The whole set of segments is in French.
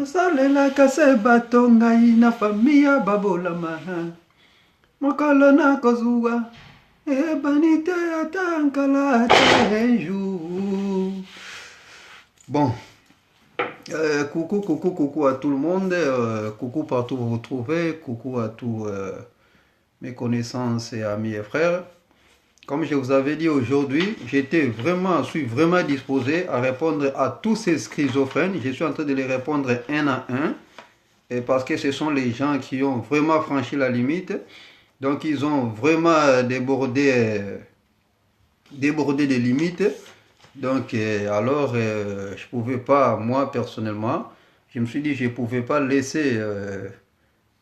Salela kase batonga ina famia babolama. Mokolo na kozua. Banite atankala tenjou. Bon. Coucou à tout le monde. Coucou partout où vous vous trouvez. Coucou à tous mes connaissances et amis et frères. Comme je vous avais dit aujourd'hui, je suis vraiment disposé à répondre à tous ces schizophrènes. Je suis en train de les répondre un à un. Et parce que ce sont les gens qui ont vraiment franchi la limite. Donc ils ont vraiment débordé des limites. Donc alors je ne pouvais pas, moi personnellement, je me suis dit je ne pouvais pas laisser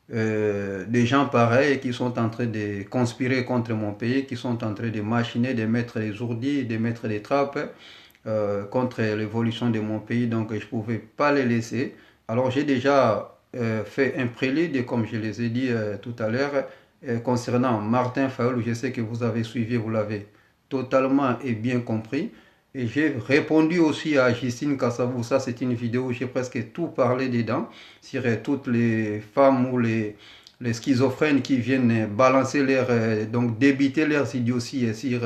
des gens pareils qui sont en train de conspirer contre mon pays, qui sont en train de machiner, de mettre les ourdis, de mettre des trappes contre l'évolution de mon pays. Donc je ne pouvais pas les laisser. Alors j'ai déjà fait un prélude, comme je les ai dit tout à l'heure, concernant Martin Fayulu. Je sais que vous avez suivi, vous l'avez totalement et bien compris. Et j'ai répondu aussi à Justine Kassabou. Ça, c'est une vidéo où j'ai presque tout parlé dedans, sur toutes les femmes ou les schizophrènes qui viennent balancer donc débiter leurs idioties sur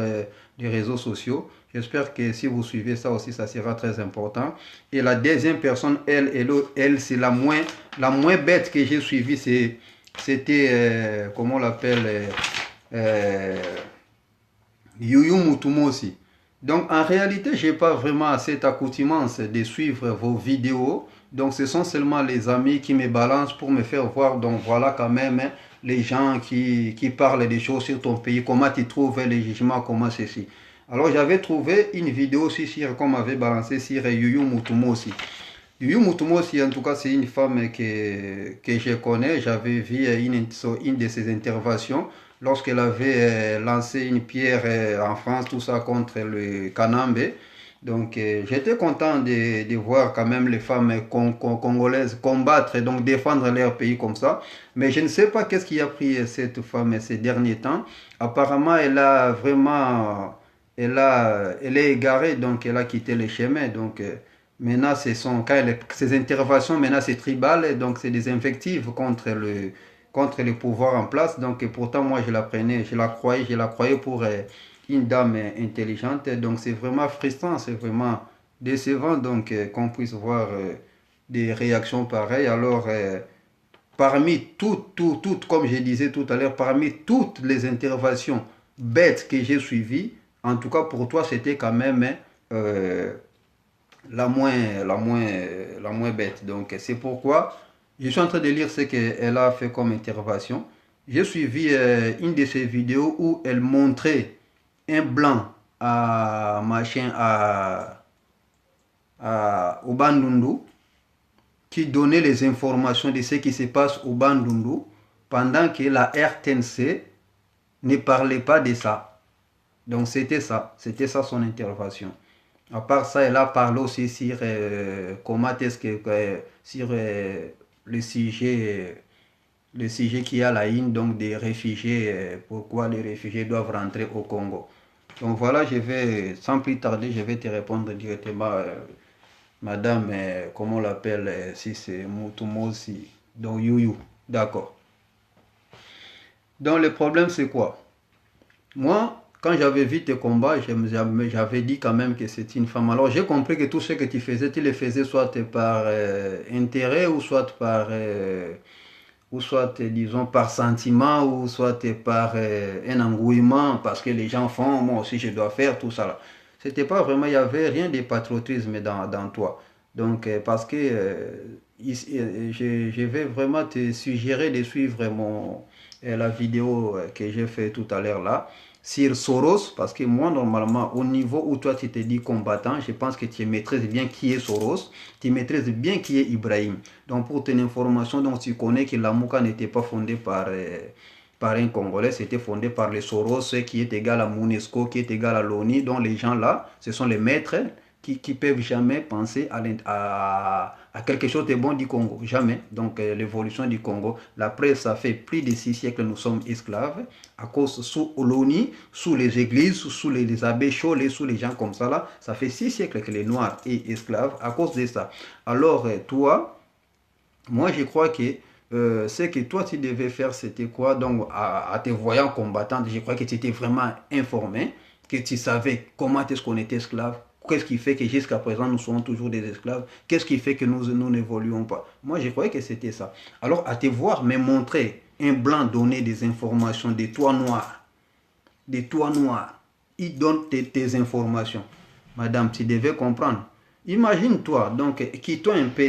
les réseaux sociaux. J'espère que si vous suivez ça aussi, ça sera très important. Et la deuxième personne, elle c'est la moins bête que j'ai suivie. C'était, comment on l'appelle, Yuyu Mutumo aussi. Donc en réalité, je n'ai pas vraiment cette accoutumance de suivre vos vidéos. Donc ce sont seulement les amis qui me balancent pour me faire voir. Donc voilà quand même les gens qui parlent des choses sur ton pays, comment tu trouves les jugements, comment ceci. Alors j'avais trouvé une vidéo aussi sur, qu'on m'avait balancé sur Yuyu Mutumo aussi. Yuyu Mutumo aussi, en tout cas, c'est une femme que je connais. J'avais vu une de ses interventions lorsqu'elle avait lancé une pierre en France, tout ça contre le Kanambe. Donc j'étais content de voir quand même les femmes congolaises combattre et donc défendre leur pays comme ça. Mais je ne sais pas qu'est-ce qui a pris cette femme ces derniers temps. Apparemment, elle a vraiment, elle est égarée, donc elle a quitté le chemin. Donc maintenant, ces interventions, maintenant c'est tribal, donc c'est des invectives contre le pouvoir en place. Donc pourtant, moi je la croyais pour une dame intelligente. Donc c'est vraiment frustrant, c'est vraiment décevant donc qu'on puisse voir des réactions pareilles. Alors parmi toutes, comme je disais tout à l'heure, parmi toutes les interventions bêtes que j'ai suivies, en tout cas pour toi c'était quand même la moins bête. Donc c'est pourquoi je suis en train de lire ce qu'elle a fait comme intervention. J'ai suivi une de ses vidéos où elle montrait un blanc au Bandundu qui donnait les informations de ce qui se passe au Bandundu pendant que la RTNC ne parlait pas de ça. Donc c'était ça son intervention. À part ça, elle a parlé aussi sur comment est-ce que sur le sujet qui est à la ligne donc des réfugiés, pourquoi les réfugiés doivent rentrer au Congo. Donc voilà, sans plus tarder, je vais te répondre directement, madame, comment on l'appelle, si c'est Mutumo, si, donc Yuyu, d'accord. Donc le problème c'est quoi? Moi, quand j'avais vu tes combats, j'avais dit quand même que c'était une femme. Alors j'ai compris que tout ce que tu le faisais soit par intérêt ou soit disons par sentiment ou soit par un engouement parce que les gens font, moi aussi je dois faire tout ça là. C'était pas vraiment, il n'y avait rien de patriotisme dans toi. Donc parce que je vais vraiment te suggérer de suivre la vidéo que j'ai fait tout à l'heure là sur Soros, parce que moi normalement au niveau où toi tu te dis combattant, je pense que tu maîtrises bien qui est Soros, tu maîtrises bien qui est Ibrahim. Donc pour ton information, donc tu connais que la Mouka n'était pas fondée par un Congolais, c'était fondé par les Soros qui est égal à Monesco, qui est égal à l'ONU. Donc les gens là, ce sont les maîtres qui peuvent jamais penser à quelque chose de bon du Congo, jamais. Donc l'évolution du Congo, la presse, ça fait plus de 6 siècles que nous sommes esclaves, à cause sous l'ONU, sous les églises, sous les abbés Cholés, sous les gens comme ça fait 6 siècles que les Noirs sont esclaves à cause de ça. Alors toi, Moi, je crois que ce que toi, tu devais faire, c'était quoi? Donc, à tes voyants combattants, je crois que tu étais vraiment informé, que tu savais comment est-ce qu'on était esclave, qu'est-ce qui fait que jusqu'à présent, nous sommes toujours des esclaves, qu'est-ce qui fait que nous n'évoluons pas. Moi, je croyais que c'était ça. Alors, à te voir me montrer un blanc donner des informations, des toits noirs, il donne tes informations. Madame, tu devais comprendre. Imagine-toi, donc, quittons un peu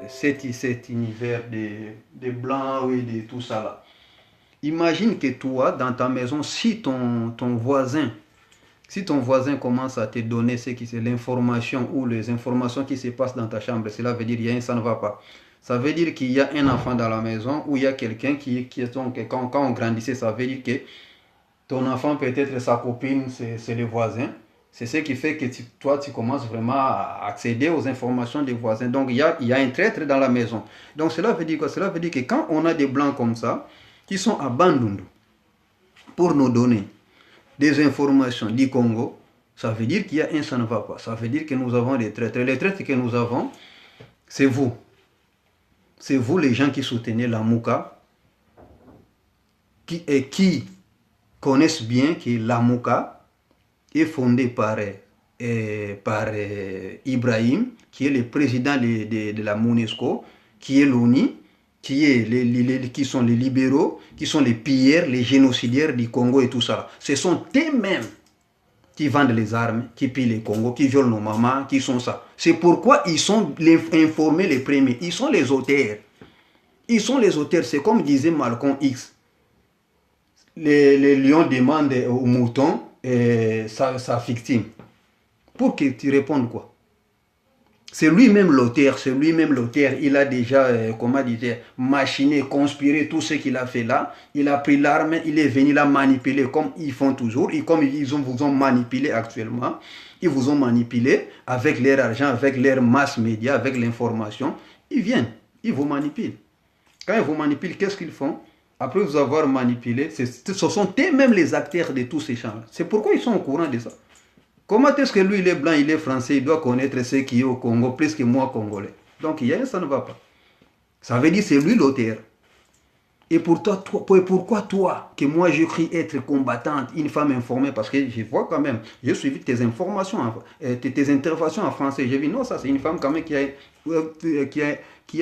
cet univers des blancs et de tout ça là. Imagine que toi, dans ta maison, si ton voisin commence à te donner ce qui c'est l'information ou les informations qui se passent dans ta chambre, cela veut dire qu'il y a un ça ne va pas. Ça veut dire qu'il y a un enfant dans la maison ou il y a quelqu'un qui est donc, quand on grandissait, ça veut dire que ton enfant peut-être sa copine, c'est le voisin. C'est ce qui fait que toi, tu commences vraiment à accéder aux informations des voisins. Donc, il y a un traître dans la maison. Donc, cela veut dire quoi? Cela veut dire que quand on a des blancs comme ça, qui sont à Bandundu, pour nous donner des informations du Congo, ça veut dire qu'il y a un ça ne va pas. Ça veut dire que nous avons des traîtres. Les traîtres que nous avons, c'est vous. C'est vous les gens qui soutenez la Mouka, qui connaissent bien que la Mouka est fondée par Ibrahim, qui est le président de la MONUSCO, qui est l'ONU, qui sont les libéraux, qui sont les pilleurs, les génocidaires du Congo et tout ça. Ce sont eux-mêmes qui vendent les armes, qui pillent les Congo, qui violent nos mamans, qui sont ça. C'est pourquoi ils sont informés les premiers. Ils sont les auteurs. Ils sont les auteurs. C'est comme disait Malcolm X. Les lions demandent aux moutons sa victime. Pour que tu répondes quoi? C'est lui-même l'auteur, il a déjà, comment dire, machiné, conspiré tout ce qu'il a fait là. Il a pris l'arme, il est venu la manipuler comme ils font toujours, et comme vous ont manipulé actuellement. Ils vous ont manipulé avec leur argent, avec leur mass média, avec l'information. Ils viennent, ils vous manipulent. Quand ils vous manipulent, qu'est-ce qu'ils font? Après vous avoir manipulé, ce sont eux-mêmes les acteurs de tous ces champs-là. C'est pourquoi ils sont au courant de ça. Comment est-ce que lui, il est blanc, il est français, il doit connaître ce qui est au Congo plus que moi, Congolais? Donc, il y a ça ne va pas. Ça veut dire que c'est lui l'auteur. Et pourquoi toi, que moi je crie être combattante, une femme informée, parce que je vois quand même, j'ai suivi tes informations, tes interventions en français, j'ai vu, non, ça c'est une femme quand même qui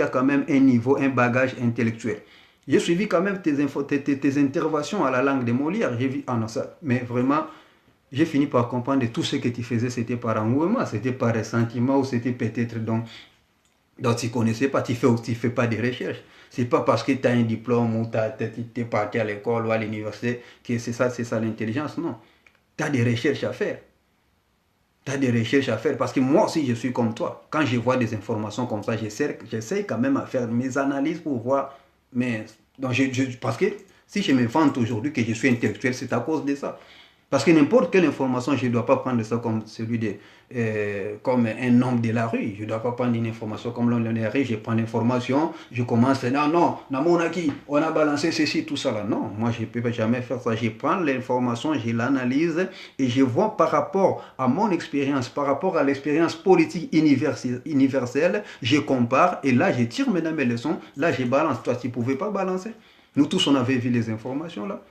a quand même un niveau, un bagage intellectuel. J'ai suivi quand même tes interventions à la langue de Molière, j'ai vu, ah non, ça, mais vraiment, j'ai fini par comprendre que tout ce que tu faisais, c'était par engouement, c'était par ressentiment ou c'était peut-être donc tu ne connaissais pas, tu fais pas de recherches. C'est pas parce que tu as un diplôme ou tu es parti à l'école ou à l'université que c'est ça l'intelligence, non. Tu as des recherches à faire. Tu as des recherches à faire parce que moi aussi je suis comme toi. Quand je vois des informations comme ça, j'essaie quand même à faire mes analyses pour voir. Mais donc parce que si je me vante aujourd'hui que je suis intellectuel, c'est à cause de ça. Parce que n'importe quelle information, je ne dois pas prendre ça comme comme un homme de la rue. Je ne dois pas prendre une information comme l'homme de la rue. Je prends l'information, je commence, non, on a balancé ceci, tout ça là. Non, moi je ne peux jamais faire ça. Je prends l'information, je l'analyse et je vois par rapport à mon expérience, par rapport à l'expérience politique universelle, je compare et là je tire maintenant mes leçons, là je balance. Toi, tu ne pouvais pas balancer. Nous tous, on avait vu les informations là.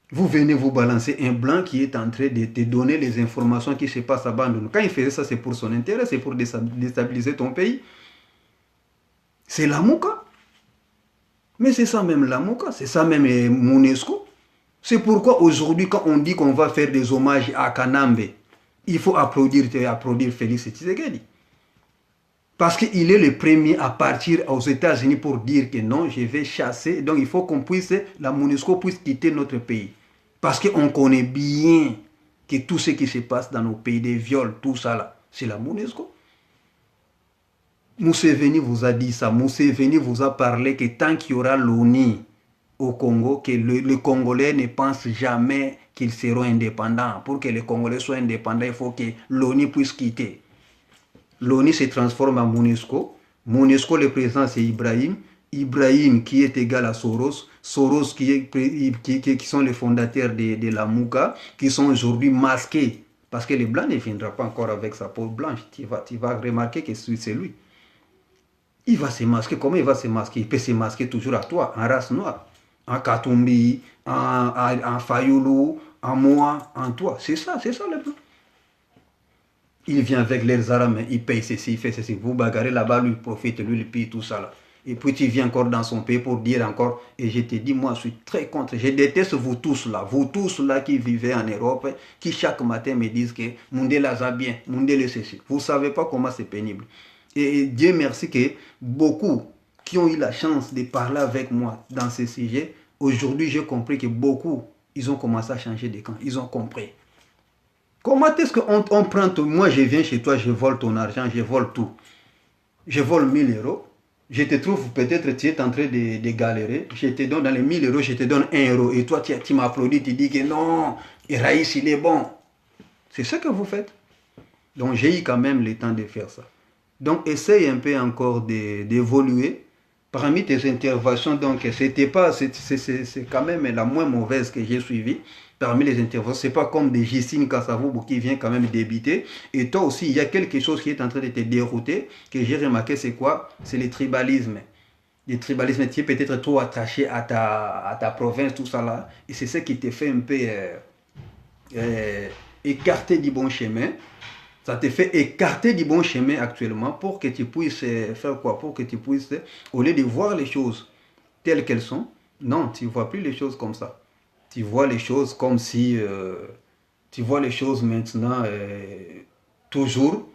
Vous venez vous balancer un blanc qui est en train de te donner les informations qui se passent à Bandung. Quand il faisait ça, c'est pour son intérêt, c'est pour déstabiliser ton pays. C'est la Mouka. Mais c'est ça même la Mouka, c'est ça même MONUSCO. C'est pourquoi aujourd'hui, quand on dit qu'on va faire des hommages à Kanambe, il faut applaudir Félix Tshisekedi. Parce qu'il est le premier à partir aux États-Unis pour dire que non, je vais chasser. Donc il faut la MONUSCO puisse quitter notre pays. Parce qu'on connaît bien que tout ce qui se passe dans nos pays, des viols, tout ça là, c'est la MONUSCO. Museveni vous a dit ça. Museveni vous a parlé que tant qu'il y aura l'ONU au Congo, que les Congolais ne pensent jamais qu'ils seront indépendants. Pour que les Congolais soient indépendants, il faut que l'ONU puisse quitter. L'ONU se transforme en MONUSCO. MONUSCO, le président, c'est Ibrahim. Ibrahim qui est égal à Soros. Soros qui sont les fondateurs de la Mouka, qui sont aujourd'hui masqués. Parce que le blanc ne viendra pas encore avec sa peau blanche. Tu vas remarquer que c'est lui. Il va se masquer. Comment il va se masquer? Il peut se masquer toujours à toi, en race noire, en Katumbi, en Fayoulou, en moi, en toi. C'est ça le plan. Il vient avec les armes, il paye ceci, il fait ceci. Vous bagarrez là-bas, lui profite, lui il paye tout ça là. Et puis tu viens encore dans son pays pour dire encore, et je te dis, moi je suis très contre, je déteste vous tous là qui vivez en Europe, qui chaque matin me disent que Mundela va bien, Mundela ceci. Vous ne savez pas comment c'est pénible. Et Dieu merci que beaucoup qui ont eu la chance de parler avec moi dans ce sujet, aujourd'hui j'ai compris que beaucoup, ils ont commencé à changer de camp, ils ont compris. Comment est-ce qu'on prend tout? Moi, je viens chez toi, je vole ton argent, je vole tout. Je vole 1000 euros. Je te trouve peut-être, tu es en train de galérer. Je te donne dans les 1000 euros, je te donne 1 euro. Et toi, tu m'applaudis, tu dis que non, Raïs, il est bon. C'est ce que vous faites. Donc, j'ai eu quand même le temps de faire ça. Donc, essaye un peu encore d'évoluer. Parmi tes interventions, donc, c'était pas, c'est quand même la moins mauvaise que j'ai suivie. Parmi les interventions, c'est pas comme des Gissine Kassavou qui vient quand même débiter. Et toi aussi, il y a quelque chose qui est en train de te dérouter, que j'ai remarqué, c'est quoi? C'est le tribalisme. Le tribalisme, tu es peut-être trop attaché à ta province, tout ça là. Et c'est ce qui te fait un peu écarter du bon chemin. Ça te fait écarter du bon chemin actuellement pour que tu puisses faire quoi? Pour que tu puisses, au lieu de voir les choses telles qu'elles sont, non, tu ne vois plus les choses comme ça. Tu vois les choses comme si tu vois les choses maintenant toujours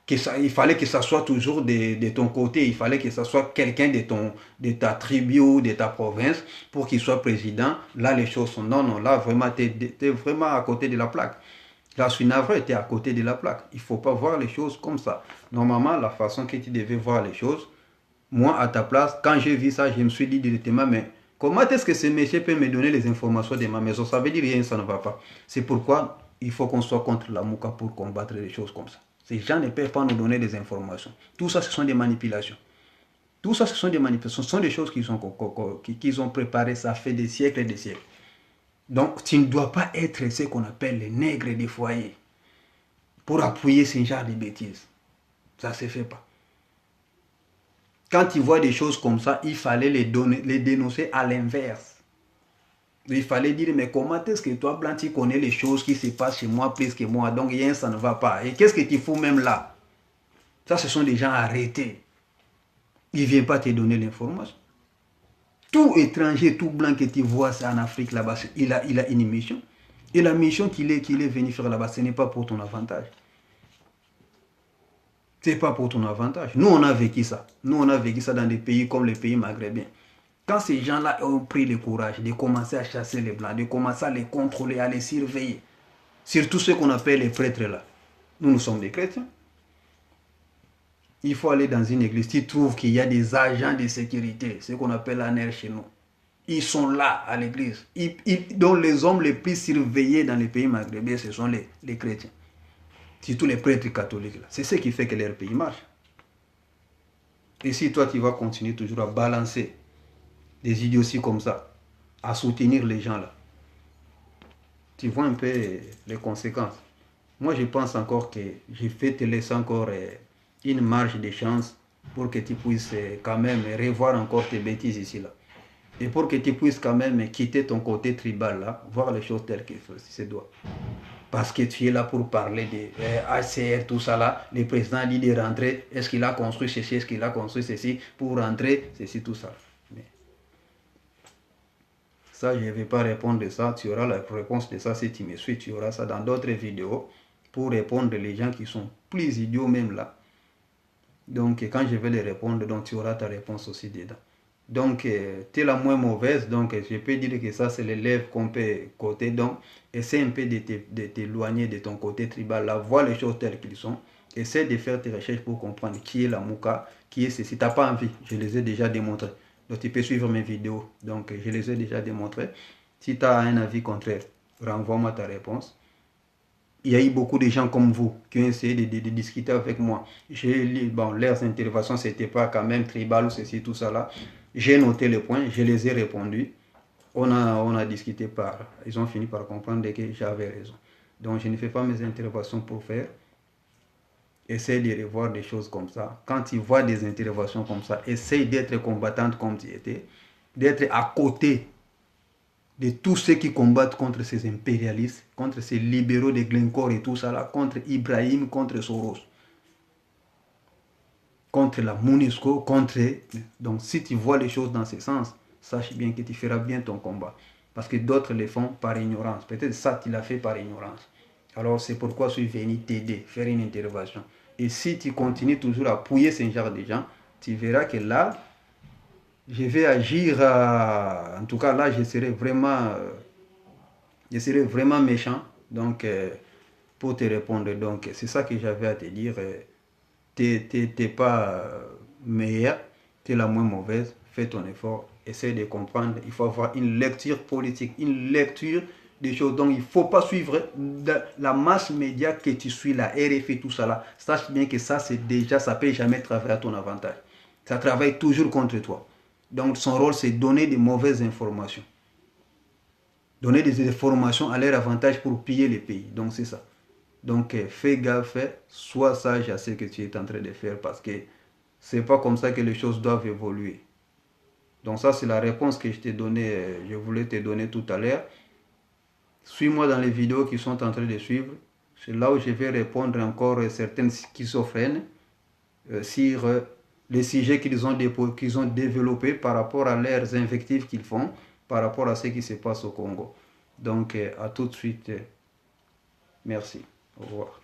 que ça, il fallait que ça soit toujours de ton côté, il fallait que ça soit quelqu'un de ta tribu ou de ta province pour qu'il soit président. Là les choses sont non, là vraiment tu es vraiment à côté de la plaque. La Suinavre était à côté de la plaque. Il ne faut pas voir les choses comme ça. Normalement, la façon que tu devais voir les choses, moi, à ta place, quand j'ai vu ça, je me suis dit directement, mais comment est-ce que ce monsieur peut me donner les informations de ma maison? Ça veut dire rien, ça ne va pas. C'est pourquoi il faut qu'on soit contre la Mouka pour combattre les choses comme ça. Ces gens ne peuvent pas nous donner des informations. Tout ça, ce sont des manipulations. Tout ça, ce sont des manipulations. Ce sont des choses qu'ils ont préparées, ça fait des siècles et des siècles. Donc, tu ne dois pas être ce qu'on appelle les nègres des foyers pour appuyer ce genre de bêtises. Ça ne se fait pas. Quand tu vois des choses comme ça, il fallait les dénoncer à l'inverse. Il fallait dire, mais comment est-ce que toi, Blanc, tu connais les choses qui se passent chez moi plus que moi, donc ça ne va pas. Et qu'est-ce que tu fous même là? Ça, ce sont des gens arrêtés. Ils ne viennent pas te donner l'information. Tout étranger, tout blanc que tu vois, c'est en Afrique là-bas, il a une mission. Et la mission qu'il est venu faire là-bas, ce n'est pas pour ton avantage. Ce n'est pas pour ton avantage. Nous, on a vécu ça. Nous, on a vécu ça dans des pays comme les pays maghrébins. Quand ces gens-là ont pris le courage de commencer à chasser les blancs, de commencer à les contrôler, à les surveiller, surtout ceux qu'on appelle les prêtres là. Nous sommes des chrétiens. Il faut aller dans une église, tu trouves qu'il y a des agents de sécurité, ce qu'on appelle l'ANR chez nous. Ils sont là à l'église. Donc les hommes les plus surveillés dans les pays maghrébins, ce sont les chrétiens. Surtout les prêtres catholiques. C'est ce qui fait que leur pays marche. Et si toi, tu vas continuer toujours à balancer des idioties comme ça, à soutenir les gens là, tu vois un peu les conséquences. Moi, je pense encore que je vais te laisser encore une marge de chance pour que tu puisses quand même revoir encore tes bêtises ici là. Et pour que tu puisses quand même quitter ton côté tribal là, voir les choses telles qu'elles se doivent. Parce que tu es là pour parler de HCR, tout ça là. Le président dit de rentrer. Est-ce qu'il a construit ceci, est-ce qu'il a construit ceci pour rentrer, ceci, tout ça. Mais ça, je ne vais pas répondre de ça. Tu auras la réponse de ça si tu me suis. Tu auras ça dans d'autres vidéos pour répondre les gens qui sont plus idiots même là. Donc, quand je vais les répondre, donc tu auras ta réponse aussi dedans. Donc, tu es la moins mauvaise. Donc, je peux dire que ça, c'est l'élève qu'on peut côté. Donc, essaie un peu de t'éloigner de ton côté tribal. Là, vois les choses telles qu'elles sont. Essaie de faire tes recherches pour comprendre qui est la Mouka, qui est ceci. Si tu n'as pas envie, je les ai déjà démontrés. Donc, tu peux suivre mes vidéos. Donc, je les ai déjà démontrés. Si tu as un avis contraire, renvoie-moi ta réponse. Il y a eu beaucoup de gens comme vous qui ont essayé de discuter avec moi. J'ai lu, bon, leurs interventions, ce n'était pas quand même tribal ou ceci, tout ça là. J'ai noté les points, je les ai répondus. On a discuté ils ont fini par comprendre que j'avais raison. Donc je ne fais pas mes interventions pour faire essaye de revoir des choses comme ça. Quand tu vois des interventions comme ça, essaye d'être combattante comme tu étais, d'être à côté de tous ceux qui combattent contre ces impérialistes, contre ces libéraux de Glencore et tout ça là, contre Ibrahim, contre Soros, contre la MONUSCO, contre... Donc si tu vois les choses dans ce sens, sache bien que tu feras bien ton combat. Parce que d'autres le font par ignorance. Peut-être ça, tu l'as fait par ignorance. Alors c'est pourquoi je suis venu t'aider, faire une intervention. Et si tu continues toujours à appuyer ce genre de gens, tu verras que là, je vais agir, en tout cas là, je serai vraiment méchant. Donc, pour te répondre, donc c'est ça que j'avais à te dire. T'es pas meilleur, tu es la moins mauvaise. Fais ton effort, essaie de comprendre. Il faut avoir une lecture politique, une lecture des choses. Donc, il ne faut pas suivre la masse média que tu suis, la RFI, tout ça là. Sache bien que ça, c'est déjà, ça ne peut jamais travailler à ton avantage. Ça travaille toujours contre toi. Donc, son rôle, c'est donner des mauvaises informations. Donner des informations à leur avantage pour piller les pays. Donc, c'est ça. Donc, fais gaffe, sois sage à ce que tu es en train de faire parce que c'est pas comme ça que les choses doivent évoluer. Donc, ça, c'est la réponse que je t'ai donnée, je voulais te donner tout à l'heure. Suis-moi dans les vidéos qui sont en train de suivre. C'est là où je vais répondre encore à certaines schizophrènes sur les sujets qu'ils ont développés par rapport à leurs invectives qu'ils font, par rapport à ce qui se passe au Congo. Donc, à tout de suite. Merci. Au revoir.